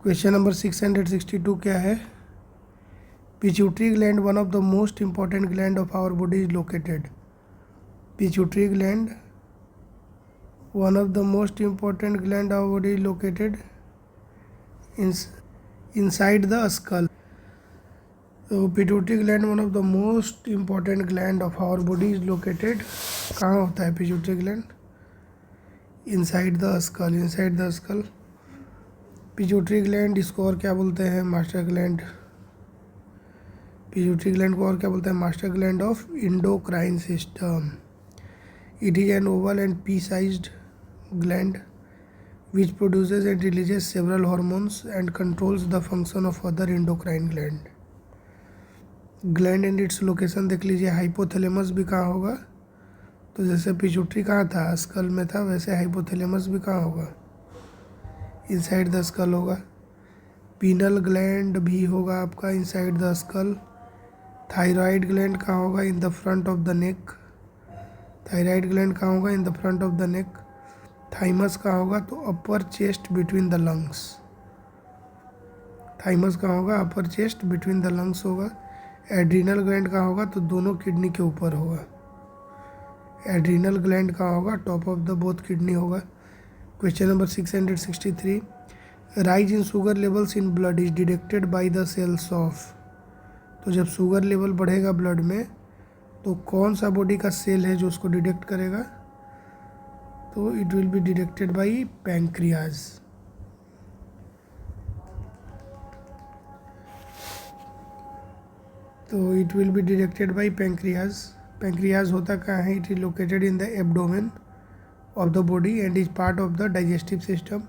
Question number 662 क्या है? Pituitary gland one of the most important gland of our body is located. Pituitary gland one of the most important gland of our body is located inside the skull. So pituitary gland one of the most important gland of our body is located कहाँ होता है pituitary gland? Inside the skull. Inside the skull. pituitary gland इसको और क्या बोलते हैं? Master gland. pituitary gland को और क्या बोलते हैं? Master gland of endocrine system. It is an oval and pea-sized gland which produces and releases several hormones and controls the function of other endocrine gland. Gland and its location देख लीजिए. Hypothalamus भी कहाँ होगा? तो जैसे pituitary कहाँ था? School में था. वैसे हाइपोथैलेमस भी कहाँ होगा? इनसाइड द स्कल होगा. पीनल ग्लैंड भी होगा आपका inside the skull. Thyroid gland कहाँ होगा? In the front of the neck. Thyroid gland कहाँ होगा? In the front of the neck. Thymus कहाँ होगा? तो अपर chest between the lungs. Thymus कहाँ होगा? अपर चेस्ट बिटवीन द लंग्स होगा. एड्रीनल ग्लैंड कहाँ होगा? तो दोनों किडनी के ऊपर होगा. एड्रीनल ग्लैंड कहाँ होगा? Top of the both kidney होगा. Question number 663. Rise in sugar levels in blood is detected by the cells of. तो जब शुगर लेवल बढ़ेगा ब्लड में तो कौन सा बॉडी का सेल है जो उसको डिटेक्ट करेगा? तो it will be detected by pancreas. तो it will be detected by pancreas. Pancreas होता कहाँ है? It is located in the abdomen of the body and is part of the digestive system.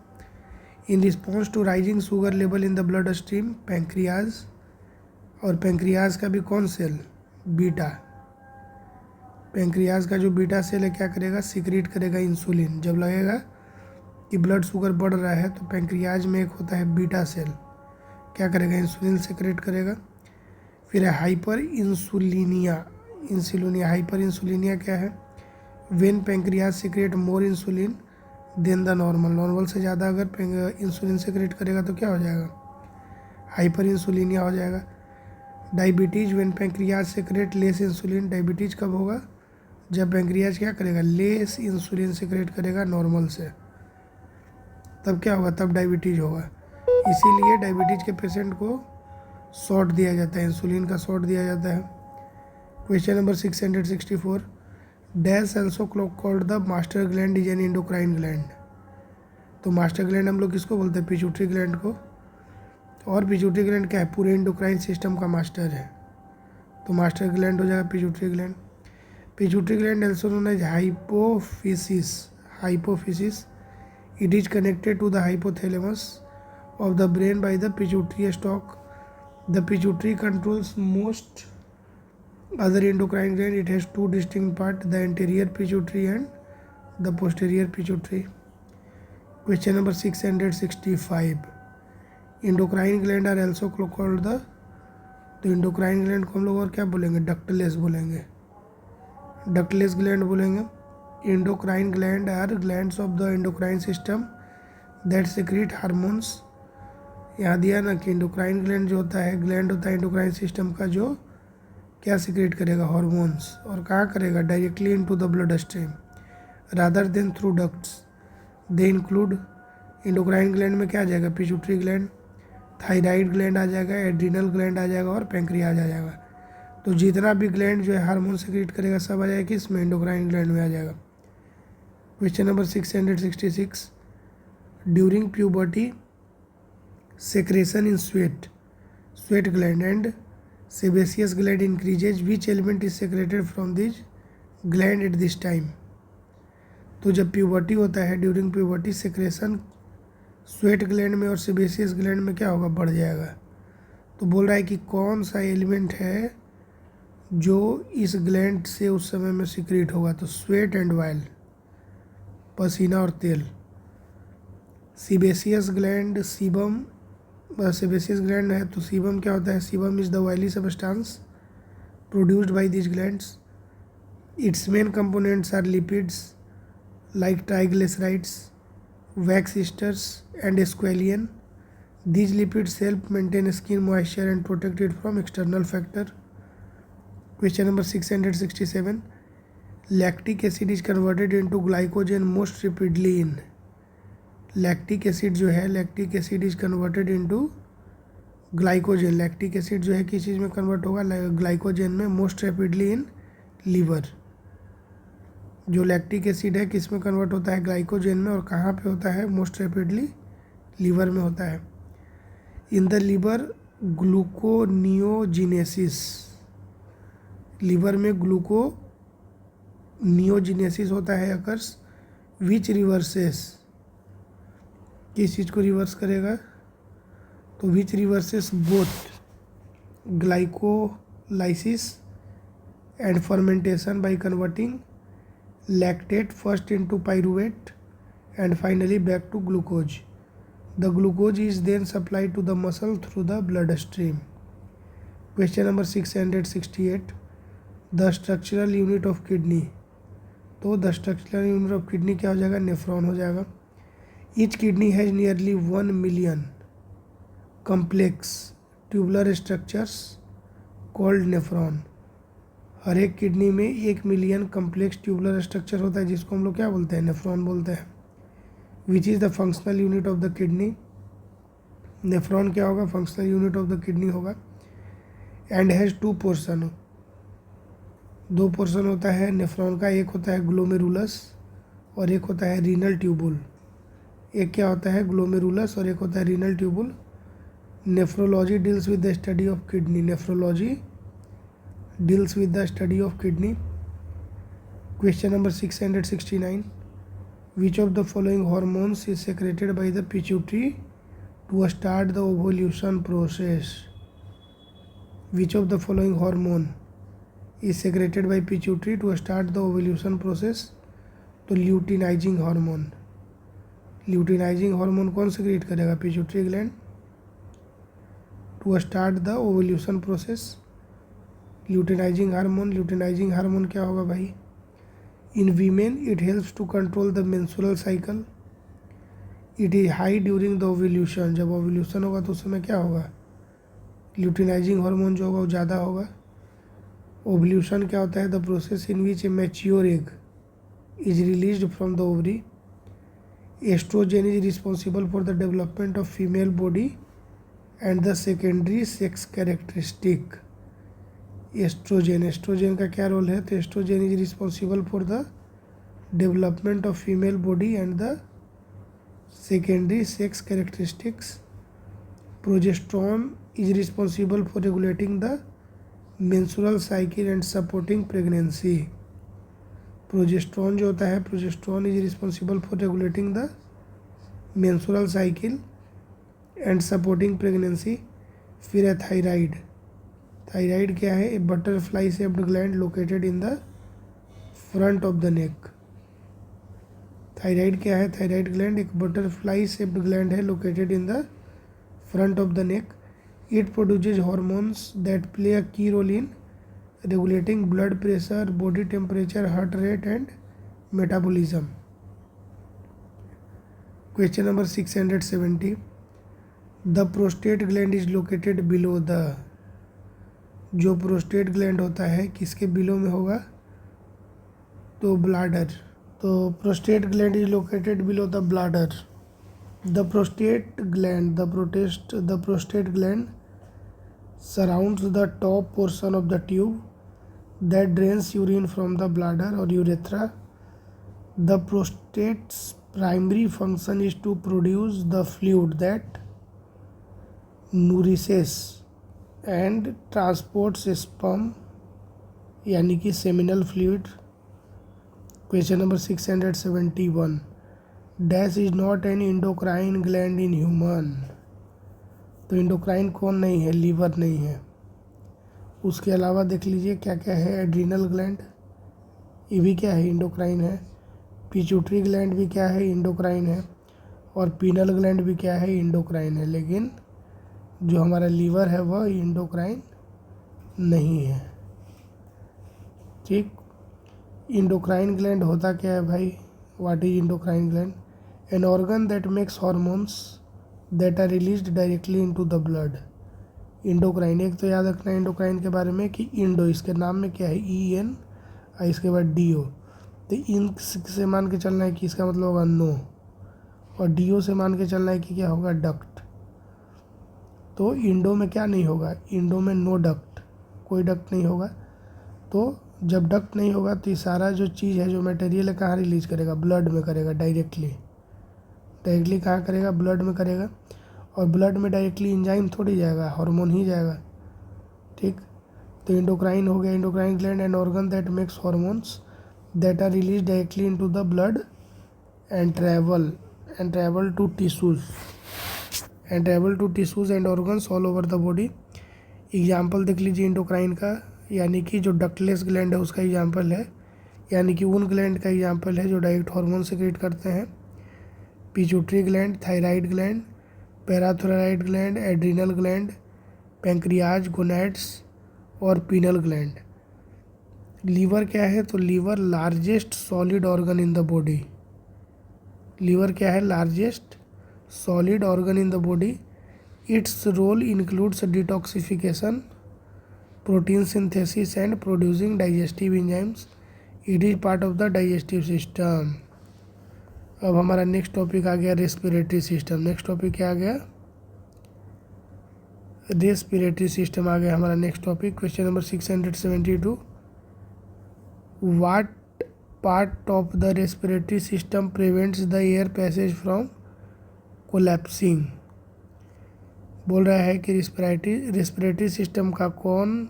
In response to rising sugar level in the blood stream pancreas. और pancreas का भी कौन cell? Beta. Pancreas का जो beta cell है क्या करेगा? Secret करेगा इंसुलिन. जब लगेगा कि ब्लड शुगर बढ़ रहा है तो पैंक्रियाज में एक होता है बीटा सेल, क्या करेगा? इंसुलिन सीक्रेट करेगा. फिर है हाइपर इंसुलिनिया. हाइपर इंसुलिनिया क्या है? When pancreas secrete more insulin than the normal. Normal से ज़्यादा अगर इंसुलिन सीक्रेट करेगा तो क्या हो जाएगा? हाइपर इंसुलिनिया हो जाएगा. Diabetes when pancreas secret less insulin. Diabetes कब होगा? जब पैंक्रियाज क्या करेगा? लेस इंसुलिन सीक्रेट करेगा नॉर्मल से. तब क्या होगा? तब डायबिटीज होगा. इसीलिए डायबिटीज के पेशेंट को शॉट दिया जाता है, इंसुलिन का शॉट दिया जाता है. Question number 664. Dash also called the master gland is an endocrine gland. तो मास्टर ग्लैंड हम लोग किसको बोलते हैं? पिट्यूटरी ग्लैंड को. और पिट्यूटरी ग्लैंड क्या है? पूरे एंडोक्राइन सिस्टम का मास्टर है. तो मास्टर ग्लैंड हो जाएगा pituitary gland. Pituitary gland also known as hypophysis. It is connected to the hypothalamus of the brain by the pituitary stalk. The pituitary controls most other endocrine gland. It has two distinct parts, the anterior pituitary and the posterior pituitary. Question number 665. Endocrine gland are also called the. तो endocrine gland को हम लोग और क्या बोलेंगे? Ductless बोलेंगे. Ductless gland बोलेंगे. Endocrine gland are glands of the endocrine system that secrete hormones. यहाँ दिया ना कि एंडोक्राइन ग्लैंड जो होता है, ग्लैंड होता है एंडोक्राइन सिस्टम का जो क्या सीक्रेट करेगा? हार्मोन्स. और कहाँ करेगा? Directly into the blood stream rather than through ducts. They include. Endocrine gland में क्या आ जाएगा? पिट्यूटरी ग्लैंड, थायराइड ग्लैंड आ जाएगा, एड्रीनल ग्लैंड आ जाएगा और पैंक्रियाज आ जाएगा. तो जितना भी ग्लैंड जो है हार्मोन सीक्रेट करेगा सब आ जाएगा किसमें? एंडोक्राइन ग्लैंड में आ जाएगा. Question number 666. During puberty secretion in sweat gland and sebaceous gland increases. Which element is secreted from this gland at this time. तो जब प्यूबर्टी होता है, during puberty secretion sweat gland में और सेबेसियस ग्लैंड में क्या होगा? बढ़ जाएगा. तो बोल रहा है कि कौन सा एलिमेंट है जो इस ग्लैंड से उस समय में सीक्रेट होगा? तो स्वेट एंड ऑयल, पसीना और तेल. Sebaceous gland sebum. Sebaceous gland है तो सीबम क्या होता है? Sebum is the oily substance produced by this glands. Its main components are lipids like triglycerides, wax esters and squalene. These lipids help maintain skin moisture and protect it from external factor. Question number 667. Lactic acid is converted into glycogen most rapidly in. Lactic acid जो है, lactic acid is converted into glycogen. Lactic acid जो है किस चीज़ में convert होगा? Glycogen में most rapidly in liver. जो lactic acid है किस में कन्वर्ट होता है? ग्लाइकोजन में. और कहाँ पे होता है मोस्ट रैपिडली? लीवर में होता है. इन द लीवर ग्लूकोनियोजिनेसिस, लीवर में ग्लूकोनियोजिनेसिस होता है अकर्स, विच रिवर्सेस, किस चीज़ को रिवर्स करेगा? तो which reverses both glycolysis and fermentation by converting lactate first into pyruvate and finally back to glucose. The glucose is then supplied to the muscle through the blood stream. Question number 668. The structural unit of kidney. तो the structural unit of kidney क्या हो जाएगा? Nephron हो जाएगा. Each kidney has nearly 1 million complex tubular structures called nephron. हर एक kidney में 1 million complex tubular structure होता है जिसको हम लोग क्या बोलते हैं? नेफ्रॉन बोलते हैं. Which is the functional unit of the kidney. Nephron क्या होगा? Functional unit of the kidney होगा. एंड हैज़ 2 पोर्सन, 2 पोर्सन होता है नेफ्रॉन का. एक होता है ग्लोमेरुलस और एक होता है रीनल ट्यूबुल. एक क्या होता है? ग्लोमेरुलस और एक होता है renal tubule. Nephrology deals with the study of kidney. Nephrology deals with the study of kidney. Question number 669. Which of the following hormones is secreted by the pituitary to start the ovulation process. Which of the following hormone is secreted by pituitary to start the ovulation process. तो luteinizing hormone. Luteinizing hormone कौन secrete करेगा? Pituitary gland to start the ovulation process. Luteinizing hormone क्या होगा भाई? In women it helps to control the menstrual cycle. It is high during the ovulation. जब ovulation होगा तो उस समय क्या होगा? ल्यूटिनाइजिंग हार्मोन जो होगा वो ज़्यादा होगा. ओवोल्यूशन क्या होता है? The process in which a mature egg is released from the ovary. Estrogen is responsible for the development of female body and the secondary sex characteristic. Estrogen का क्या रोल है? तो estrogen is responsible for the development of female body and the secondary sex characteristics. Progesterone is responsible for regulating the menstrual cycle and supporting pregnancy. Progesterone जो होता है, progesterone is responsible for regulating the menstrual cycle and supporting pregnancy. फिर है thyroid. Thyroid क्या है? A butterfly shaped gland located in the front of the neck. Thyroid क्या है? Thyroid gland एक बटरफ्लाई शेप्ड ग्लैंड है located in the front of the neck. It produces hormones that play a key role in regulating blood pressure, body temperature, heart rate and metabolism. Question number 670. The prostate gland is located below the. जो prostate gland होता है किसके below में होगा? तो bladder. तो prostate gland is located below the bladder. The prostate gland surrounds the top portion of the tube that drains urine from the bladder or urethra. The prostate's primary function is to produce the fluid that nourishes and transports sperm, यानी कि seminal fluid. Question number 671. Dash is not an endocrine gland in human. तो endocrine कौन नहीं है? Liver नहीं है. उसके अलावा देख लीजिए क्या क्या है. एड्रीनल ग्लैंड, ये भी क्या है? इंडोक्राइन है. पिट्यूटरी ग्लैंड भी क्या है? इंडोक्राइन है. और पीनल ग्लैंड भी क्या है? इंडोक्राइन है. लेकिन जो हमारा लीवर है वह इंडोक्राइन नहीं है. ठीक. इंडोक्राइन ग्लैंड होता क्या है भाई? What is endocrine gland? An organ that makes hormones that are released directly into the blood. Endocrine, एक तो याद रखना है इंडोक्राइन के बारे में कि इंडो इसके नाम में क्या है, EN और इसके बाद DO। तो इन से मान के चलना है कि इसका मतलब होगा नो, और DO से मान के चलना है कि क्या होगा, डक्ट। तो इंडो में क्या नहीं होगा, इंडो में नो डक्ट, कोई डक्ट नहीं होगा। तो जब डक्ट नहीं होगा तो ये सारा जो चीज़ है, जो मटेरियल है, कहाँ रिलीज करेगा, ब्लड में करेगा डायरेक्टली। डायरेक्टली कहाँ करेगा, ब्लड में करेगा। और ब्लड में डायरेक्टली इंजाइम थोड़ी जाएगा, हार्मोन ही जाएगा। ठीक, तो इंडोक्राइन हो गया, endocrine gland and organ that makes hormones that are release directly into the blood and travel to tissues and organs all over the body. Example देख लीजिए इंडोक्राइन का, यानी कि जो डक्टलेस ग्लैंड है उसका एग्जाम्पल है, यानी कि उन ग्लैंड का एग्जाम्पल है जो डायरेक्ट हार्मोन सेक्रेट करते हैं। Pituitary gland, thyroid gland, parathyroid gland, adrenal gland, pancreas, gonads और पीनल ग्लैंड। लीवर क्या है, तो liver largest solid organ in the body. Liver क्या है, largest solid organ in the body. Its role includes detoxification, protein synthesis and producing digestive enzymes. It is part of the digestive system. अब हमारा next topic आ गया respiratory system. Next topic क्या आ गया, respiratory system आ गया हमारा next topic. Question number 672, what part of the respiratory system prevents the air passage from collapsing. बोल रहा है कि रेस्पिरेटरी सिस्टम का कौन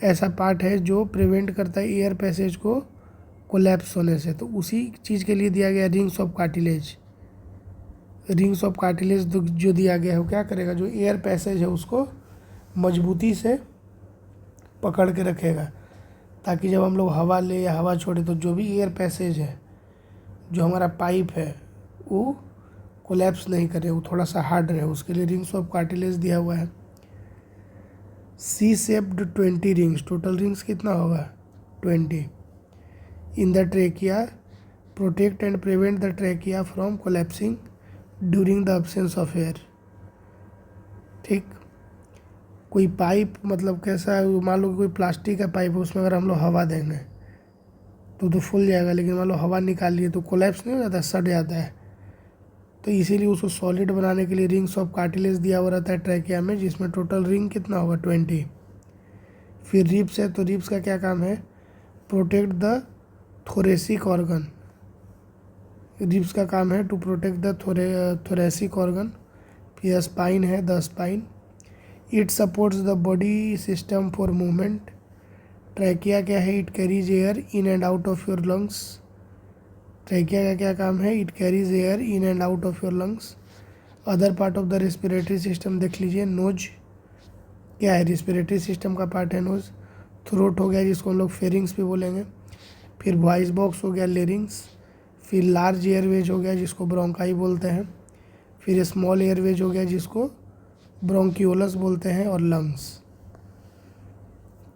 ऐसा पार्ट है जो प्रिवेंट करता है एयर पैसेज को कोलैप्स होने से। तो उसी चीज़ के लिए दिया गया rings of cartilage. Rings of cartilage जो दिया गया है वो क्या करेगा, जो एयर पैसेज है उसको मजबूती से पकड़ के रखेगा, ताकि जब हम लोग हवा ले या हवा छोड़े तो जो भी एयर पैसेज है, जो हमारा पाइप है, वो कोलैप्स नहीं करे, वो थोड़ा सा हार्ड रहे। उसके लिए रिंग्स ऑफ कार्टिलेज दिया हुआ है। C shaped 20 rings, total rings कितना होगा, 20 in the trachea, protect and prevent the trachea from collapsing during the absence of air. ठीक, कोई पाइप मतलब कैसा है, मान लो कोई प्लास्टिक का पाइप है, उसमें अगर हम लोग हवा देंगे तो फूल जाएगा, लेकिन मान लो हवा निकाल लिए तो कोलैप्स नहीं हो जाता, सट जाता है। तो इसीलिए उसको सॉलिड बनाने के लिए रिंग्स ऑफ कार्टिलेज दिया हुआ रहता है ट्रैकिया में, जिसमें टोटल रिंग कितना होगा, 20। फिर रिब्स है, तो रिब्स का क्या काम है, protect the thoracic organ. Ribs का काम है to protect the thoracic organ. फिर स्पाइन है, the spine, it supports the body system for movement. Trachea क्या है, it carries air in and out of your lungs. Trachea का क्या काम है, it carries air in and out of your lungs. Other part of the respiratory system देख लीजिए, nose क्या है, रेस्पिरेटरी सिस्टम का पार्ट है नोज। थ्रोट हो गया जिसको हम लोग फेरिंग्स भी बोलेंगे। फिर वॉइस बॉक्स हो गया, लेरिंग्स। फिर लार्ज एयरवेज हो गया जिसको ब्रोंकाई बोलते हैं। फिर स्मॉल एयरवेज हो गया जिसको ब्रोंकियोलस बोलते हैं, और lungs.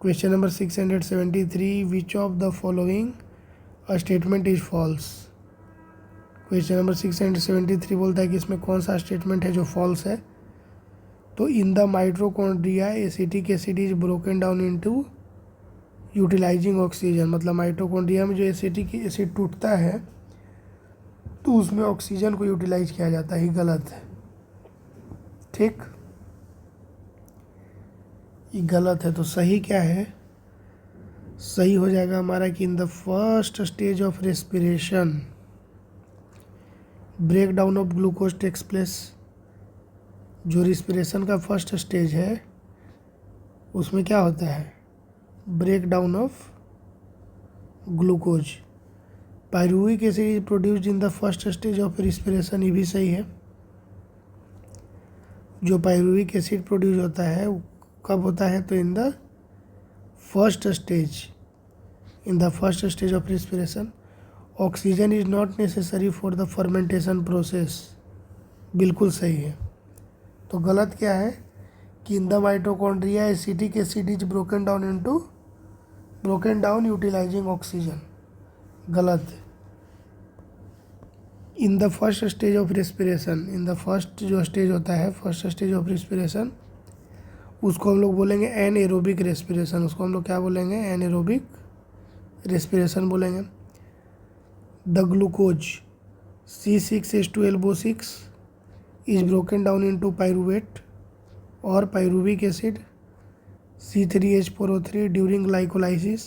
Question number 673, which of the following a statement is false. Question number 673 बोलता है कि इसमें कौन सा स्टेटमेंट है जो फॉल्स है। तो in the mitochondria acetic acid is broken down into utilizing oxygen. मतलब माइटोकॉन्ड्रिया में जो एसिटिक एसिड टूटता है तो उसमें ऑक्सीजन को यूटिलाइज किया जाता है, गलत है। ठीक, ये गलत है। तो सही क्या है, सही हो जाएगा हमारा कि in the first stage of respiration break down of glucose takes place. जो रिस्पिरेशन का फर्स्ट स्टेज है उसमें क्या होता है, break down of glucose. Pyruvic acid is produced in the first stage of respiration, ये भी सही है। जो पायरुविक एसिड प्रोड्यूस होता है वो कब होता है, तो in the first stage of respiration. Oxygen is not necessary for the fermentation process, बिल्कुल सही है। तो गलत क्या है कि in the mitochondria acetic acid is broken down utilizing oxygen, गलत है। In the first stage of respiration, in the first जो स्टेज होता है, फर्स्ट स्टेज ऑफ रेस्पिरेशन, उसको हम लोग बोलेंगे एनएरोबिक रेस्पिरेशन। उसको हम लोग क्या बोलेंगे? एनएरोबिक रेस्पिरेशन बोलेंगे। The glucose C6H12O6 is broken down into pyruvate or pyruvic acid C3H4O3 during glycolysis.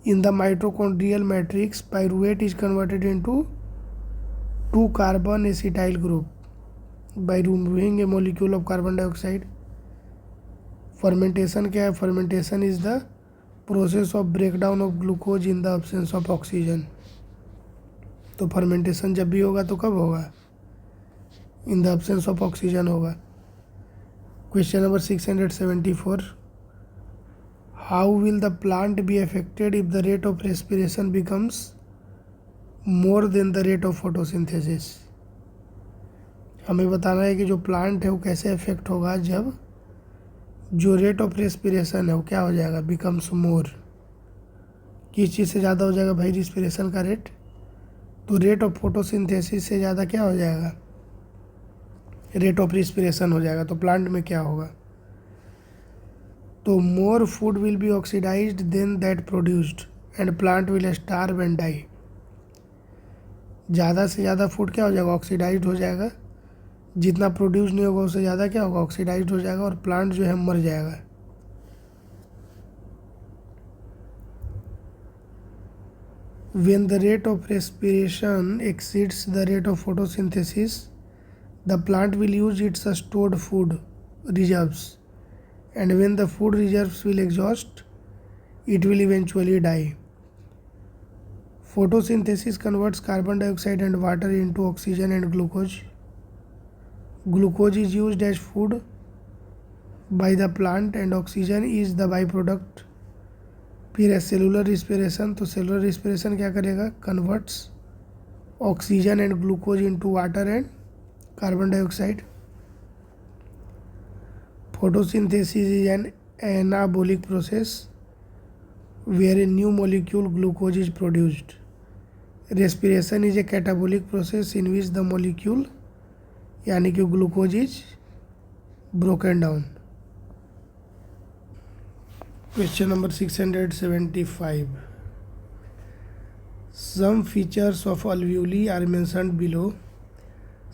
In the mitochondrial matrix, pyruvate is converted into 2-carbon acetyl group by removing a molecule of carbon dioxide. Fermentation क्या है? Fermentation is the process of breakdown of glucose in the absence of oxygen. तो fermentation जब भी होगा तो कब होगा? In the absence of oxygen होगा। Question number 674, how will the plant be affected if the rate of respiration becomes more than the rate of photosynthesis. हमें बताना है कि जो प्लांट है वो कैसे अफेक्ट होगा जब जो रेट ऑफ रेस्पिरेशन है वो क्या हो जाएगा? Becomes more. किस चीज़ से ज़्यादा हो जाएगा भाई रेस्पिरेशन का रेट? तो रेट ऑफ फोटोसिंथेसिस से ज़्यादा क्या हो जाएगा? रेट ऑफ रेस्पिरेशन हो जाएगा। तो प्लांट में क्या होगा? तो more food will be oxidized than that produced and plant will starve and die. ज़्यादा से ज़्यादा फूड क्या हो जाएगा? ऑक्सीडाइज्ड हो जाएगा। जितना प्रोड्यूस नहीं होगा उससे ज़्यादा क्या होगा? ऑक्सीडाइज्ड हो जाएगा और प्लांट जो है मर जाएगा। When the rate of respiration exceeds the rate of photosynthesis, the plant will use its stored food reserves, and when the food reserves will exhaust, it will eventually die. Photosynthesis converts carbon dioxide and water into oxygen and glucose. Glucose is used as food by the plant and oxygen is the byproduct. फिर है cellular respiration. तो cellular respiration क्या करेगा? Converts oxygen and glucose into water and carbon dioxide. Photosynthesis is an anabolic process where a new molecule glucose is produced. Respiration is a catabolic process in which the molecule यानी कि glucose is broken down. Question number 675. Some features of alveoli are mentioned below.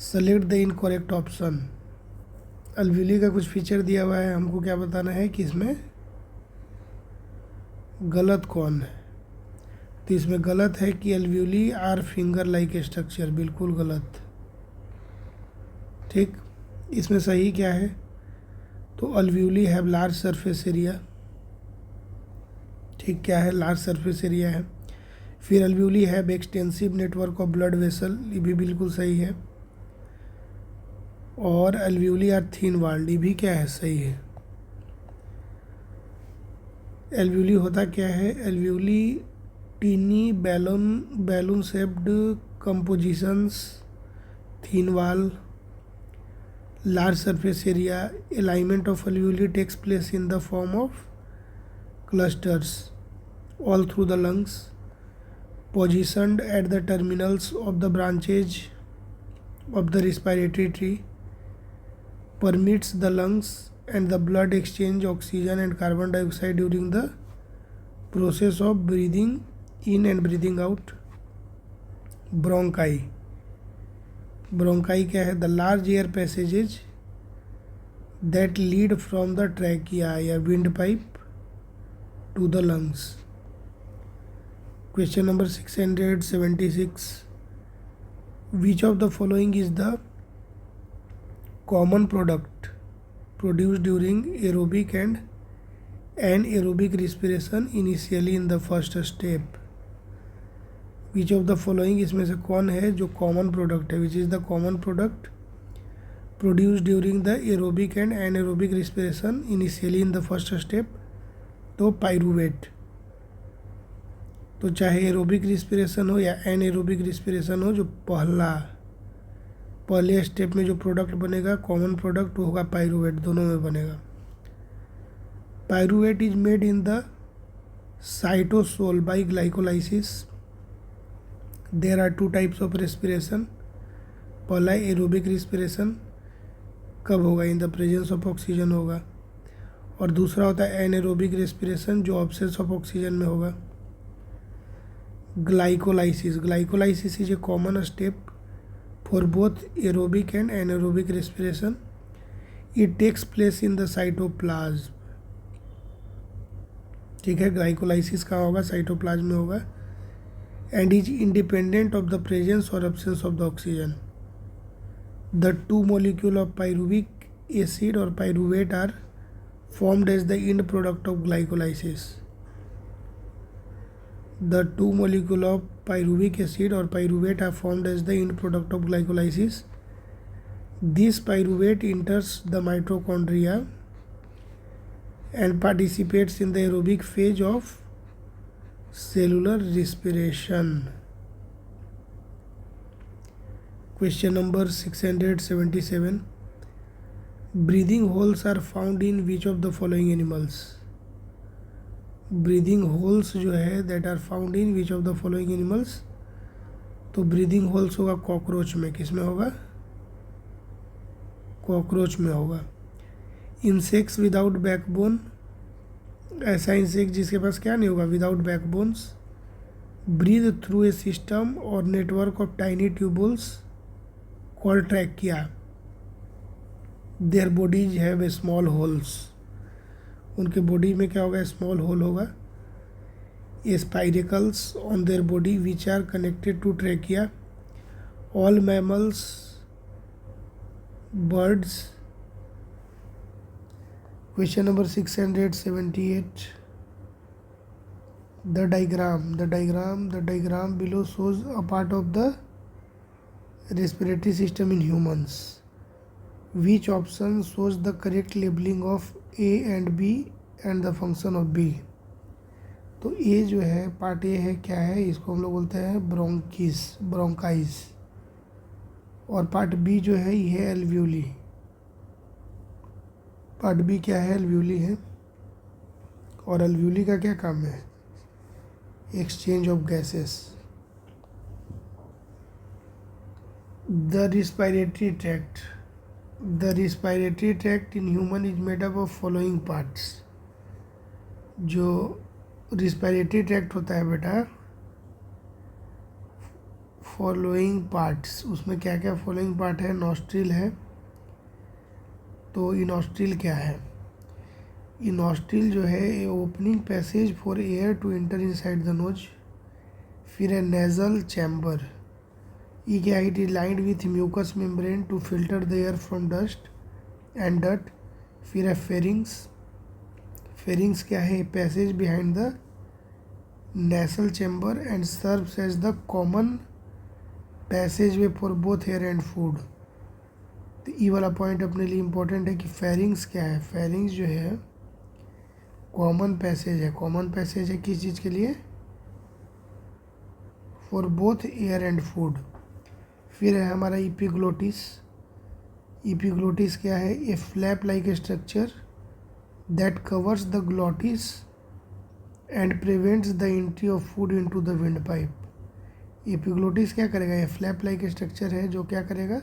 Select the incorrect option. alveoli का कुछ feature दिया हुआ है, हमको क्या बताना है कि इसमें गलत कौन है। तो इसमें गलत है कि alveoli are finger like structure, बिल्कुल गलत। ठीक, इसमें सही क्या है? तो alveoli have large surface area. ठीक, क्या है? लार्ज सरफेस एरिया है। फिर alveoli have extensive network of blood vessel, ये भी बिल्कुल सही है। और alveoli आर थिन वॉल्ड, ये भी क्या है? सही है। alveoli होता क्या है? alveoli tiny balloon shaped compositions, thin wall, large surface area. Alignment of alveoli takes place in the form of clusters all through the lungs, positioned at the terminals of the branches of the respiratory tree, permits the lungs and the blood exchange oxygen and carbon dioxide during the process of breathing in and breathing out. Bronchi, bronchi क्या है? the large air passages that lead from the trachea या windpipe to the lungs. Question number 676. Which of the following is the common product produced during aerobic and anaerobic respiration initially in the first step? Which of the following इसमें से कौन है जो common product है? Which is the common product produced during the aerobic and anaerobic respiration initially in the first step? तो pyruvate. तो चाहे aerobic respiration हो या एनएरोबिक रिस्पिरेशन हो, जो पहले स्टेप में जो प्रोडक्ट बनेगा कॉमन प्रोडक्ट वो होगा पाइरूवेट, दोनों में बनेगा। Pyruvate is made in the cytosol by glycolysis. There are two types of respiration. पहला एरोबिक रेस्पिरेशन, कब होगा? In the presence of oxygen होगा। और दूसरा होता है एनएरोबिक रेस्पिरेशन, जो ऑब्सेंस ऑफ ऑक्सीजन में होगा। Glycolysis, glycolysis is a common step for both aerobic and anaerobic respiration. It takes place in the cytoplasm. ठीक है, ग्लाइकोलाइसिस कहाँ होगा? साइटोप्लाज्म में होगा। And is independent of the presence और absence of the oxygen. The two molecule of pyruvic acid और pyruvate are formed as the end product of glycolysis. The two molecules of pyruvic acid or pyruvate are formed as the end product of glycolysis. This pyruvate enters the mitochondria and participates in the aerobic phase of cellular respiration. Question number 677. Breathing holes are found in which of the following animals? Breathing holes जो है that are found in which of the following animals? तो breathing holes होगा cockroach में। किस में होगा? Cockroach में होगा। इंसेक्ट्स विदाउट बैकबोन, ऐसा इंसेक्ट जिसके पास क्या नहीं होगा? Without backbones. Breathe through a system और network of tiny tubules called trachea. Their bodies have a small holes, उनके बॉडी में क्या होगा? स्मॉल होल होगा। Spiracles on their body which are connected to trachea. All mammals, birds. Question number 678. The diagram below shows a part of the respiratory system in humans. Which option shows the correct labeling of A and B and the function of B? तो A जो है, part A है, क्या है? इसको हम लोग बोलते हैं ब्रोंकाइस। और पार्ट B जो है ये है एल्व्यूली। पार्ट B क्या है? एल्व्यूली है। और एल्व्यूली का क्या काम है? Exchange of gases. The respiratory tract in human is made up of following parts. जो रिस्पायरेटरी ट्रैक्ट होता है बेटा, फॉलोइंग पार्ट्स, उसमें क्या क्या फॉलोइंग पार्ट है? नॉस्ट्रिल है। तो इनॉस्ट्रिल क्या है? इनॉस्ट्रिल जो है opening passage for air to enter inside the nose. फिर है नेजल चैम्बर, ये क्या है? It is lined with mucus membrane to filter the air from dust and dirt. फिर है फेरिंग्स क्या है? Passage behind the nasal chamber and serves as the common passage way for both air and food. तो ये वाला point अपने लिए important है कि फेरिंग्स क्या है? फेरिंग्स जो है कॉमन पैसेज है। कॉमन पैसेज है किस चीज़ के लिए? For both air and food. फिर है हमारा इपिग्लोटिस। इपिग्लोटिस क्या है? A flap like structure that covers the glottis and prevents the entry of food into the wind pipe. Epiglottis क्या करेगा? ये फ्लैप लाइक स्ट्रक्चर है जो क्या करेगा?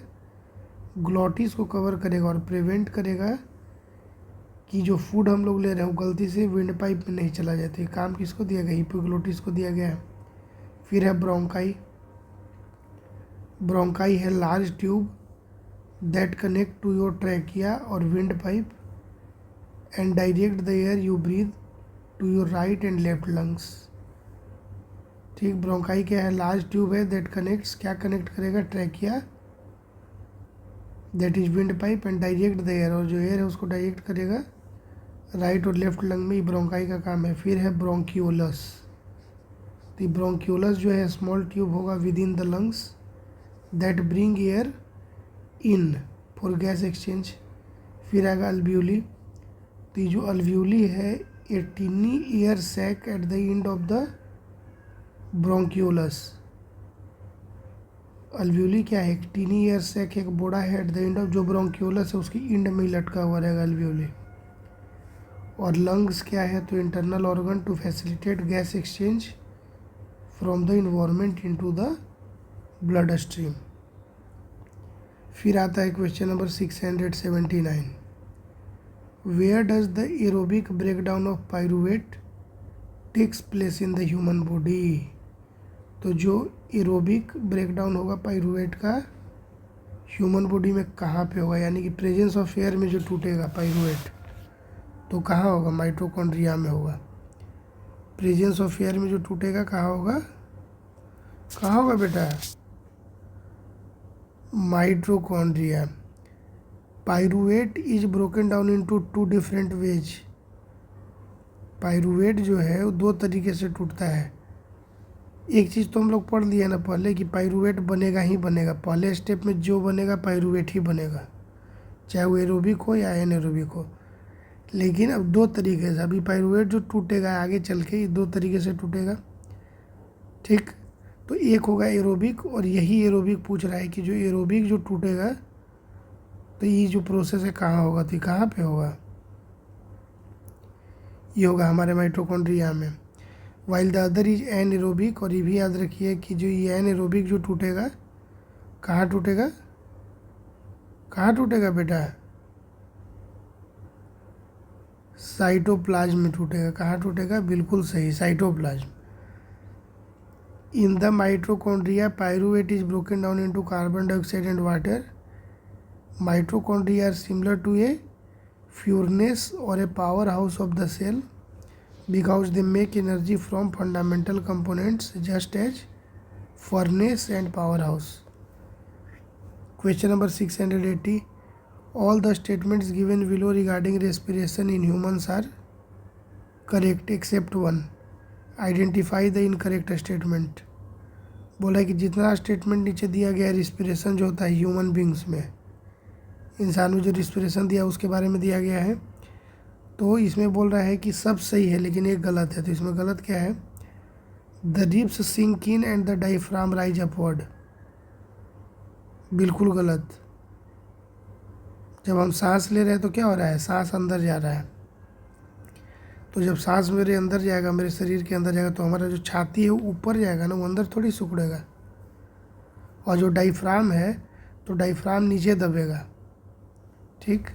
ग्लोटिस को कवर करेगा और प्रिवेंट करेगा कि जो फूड हम लोग ले रहे हैं वो गलती से विंड पाइप में नहीं चला जाता। काम किसको दिया गया? एपिग्लोटिस को दिया गया है। फिर है ब्रोंकाई। ब्रोंकाई है large tube that connect to your trachea और wind pipe and direct the air you breathe to your right and left lungs. ठीक, ब्रोंकाई क्या है? लार्ज ट्यूब है दैट कनेक्ट्स, क्या कनेक्ट करेगा? Trachea that is wind pipe and direct the air, और जो air है उसको डायरेक्ट करेगा राइट और लेफ्ट लंग में। ब्रोंकाई का काम है। फिर है ब्रोंक्यूलस। तो ब्रोंक्यूलस जो है स्मॉल ट्यूब होगा within the lungs that bring air in for gas exchange. फिर आएगा अल्व्यूली। तो ये जो अल्व्यूली है a tiny air sac at the end of the bronchioles. Alveoli क्या है? एक टिनी एयर सैक, एक बोड़ा है एट द एंड ऑफ, जो ब्रोंक्यूलस है उसकी एंड में लटका हुआ रहेगा अल्व्यूली। और लंग्स क्या है? तो internal organ to facilitate gas exchange from the environment into the blood stream. फिर आता है question number 679, where does the aerobic breakdown of pyruvate takes place in the human body. तो जो एरोबिक ब्रेकडाउन होगा pyruvate का human body में कहाँ पे होगा, यानी कि प्रेजेंस ऑफ एयर में जो टूटेगा पायरूवेट तो कहाँ होगा, माइटोकॉन्ड्रिया में होगा। प्रेजेंस ऑफ एयर में जो टूटेगा कहाँ होगा, कहाँ होगा बेटा, mitochondria. Pyruvate is broken down into two different ways. Pyruvate जो है वो दो तरीके से टूटता है। एक चीज़ तो हम लोग पढ़ लिए ना पहले कि पायरूवेट बनेगा ही बनेगा, पहले स्टेप में जो बनेगा पायरूवेट ही बनेगा, चाहे वो एरोबिक हो या एनारोबिक हो। लेकिन अब दो तरीके से, अभी पायरूवेट जो टूटेगा आगे चल के दो तरीके से टूटेगा, ठीक। तो एक होगा एरोबिक, और यही एरोबिक पूछ रहा है कि जो एरोबिक जो टूटेगा तो ये जो प्रोसेस है कहाँ होगा, तो कहाँ पे होगा, ये होगा हमारे माइटोकॉन्ड्रिया में। While the other is anaerobic, और ये भी याद रखिए कि जो ये एनएरोबिक जो टूटेगा कहाँ टूटेगा, कहाँ टूटेगा बेटा, साइटोप्लाज्म में टूटेगा। कहाँ टूटेगा, बिल्कुल सही, cytoplasm. In the mitochondria pyruvate is broken down into carbon dioxide and water. Mitochondria are similar to a furnace or a powerhouse of the cell because they make energy from fundamental components just as furnace and powerhouse. Question number 680. All the statements given below regarding respiration in humans are correct except one. Identify the incorrect statement. बोला है कि जितना statement नीचे दिया गया है respiration जो होता है ह्यूमन बींग्स में, इंसान में जो रिस्पिरेशन दिया उसके बारे में दिया गया है, तो इसमें बोल रहा है कि सब सही है लेकिन एक गलत है। तो इसमें गलत क्या है, the ribs sink in and the diaphragm rise upward, बिल्कुल गलत। जब हम सांस ले रहे हैं तो क्या हो रहा है, सांस अंदर जा रहा है। तो जब सांस मेरे अंदर जाएगा, मेरे शरीर के अंदर जाएगा, तो हमारा जो छाती है वो ऊपर जाएगा ना, वो अंदर थोड़ी सिकुड़ेगा। और जो डायफ्राम है तो डायफ्राम नीचे दबेगा, ठीक।